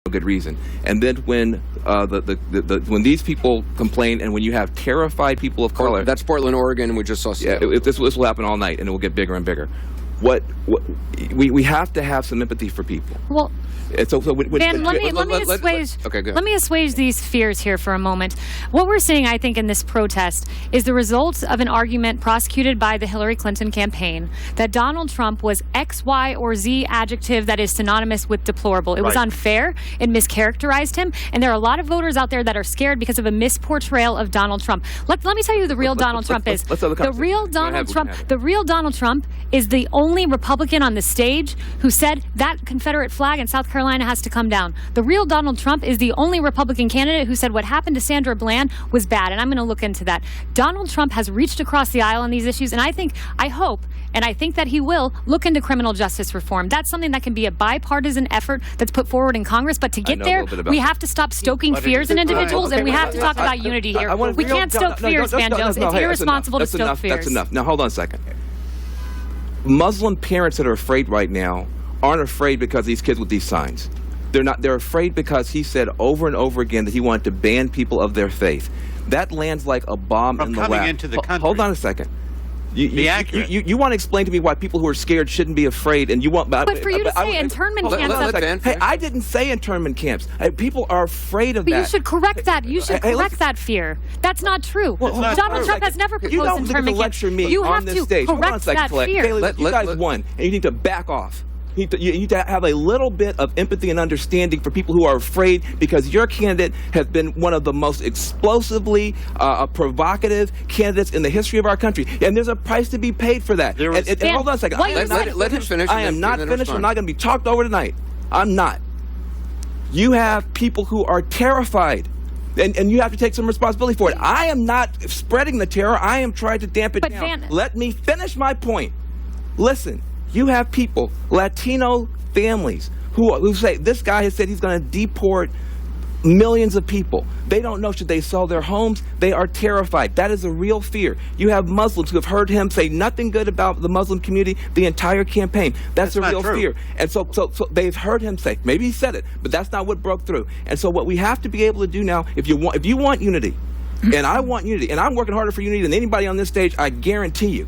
good reason. And then when when these people complain, and when you have terrified people of color, that's Portland, Oregon. We just saw. This will happen all night, and it will get bigger and bigger. We have to have some empathy for people. Well, Dan, let me assuage these fears here for a moment. What we're seeing, I think, in this protest is the result of an argument prosecuted by the Hillary Clinton campaign that Donald Trump was X, Y, or Z adjective that is synonymous with deplorable. It was unfair. It mischaracterized him. And there are a lot of voters out there that are scared because of a misportrayal of Donald Trump. Let me tell you who the real Donald Trump is. The real Donald Trump is the only Republican on the stage who said that Confederate flag in South Carolina has to come down. The real Donald Trump is the only Republican candidate who said what happened to Sandra Bland was bad, and I'm going to look into that. Donald Trump has reached across the aisle on these issues, and I hope that he will look into criminal justice reform. That's something that can be a bipartisan effort that's put forward in Congress, but to get there, we have to stop stoking fears in individuals, and we have to talk about unity here. We can't stoke fears, Van Jones. It's irresponsible to stoke fears. That's enough. Now, hold on a second. Muslim parents that are afraid right now aren't afraid because these kids with these signs. They're not. They're afraid because he said over and over again that he wanted to ban people of their faith. That lands like a bomb in the lap. Coming into the country. Hold on a second. You want to explain to me why people who are scared shouldn't be afraid, and you want. But for you to say internment camps, hey, I didn't say internment camps. Hey, people are afraid of that. But you should correct that. You should correct that fear. That's not true. Donald Trump has never proposed internment camps. You have to correct that fear. Kayleigh, you guys won, and you need to back off. You need to have a little bit of empathy and understanding for people who are afraid, because your candidate has been one of the most explosively provocative candidates in the history of our country. And there's a price to be paid for that. And hold on a second. Let him finish. I am not finished. I'm not going to be talked over tonight. I'm not. You have people who are terrified. And you have to take some responsibility for it. I am not spreading the terror. I am trying to damp it down. Let me finish my point. Listen. You have people, Latino families, who say, this guy has said he's going to deport millions of people. They don't know, should they sell their homes? They are terrified. That is a real fear. You have Muslims who have heard him say nothing good about the Muslim community the entire campaign. That's a real fear. And so they've heard him say, maybe he said it, but that's not what broke through. And so what we have to be able to do now, if you want unity, and I want unity, and I'm working harder for unity than anybody on this stage, I guarantee you.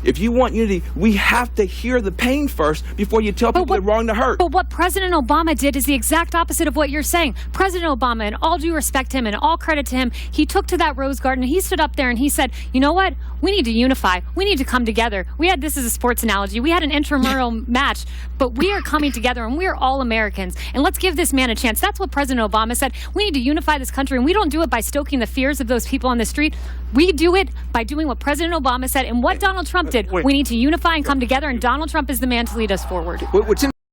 If you want unity, we have to hear the pain first before you tell people they're wrong to hurt. But what President Obama did is the exact opposite of what you're saying. President Obama, and all due respect to him and all credit to him, he took to that Rose Garden and he stood up there and he said, you know what? We need to unify. We need to come together. This is a sports analogy. We had an intramural match, but we are coming together and we are all Americans. And let's give this man a chance. That's what President Obama said. We need to unify this country, and we don't do it by stoking the fears of those people on the street. We do it by doing what President Obama said and what Donald Trump did. We need to unify and come together, and Donald Trump is the man to lead us forward. What's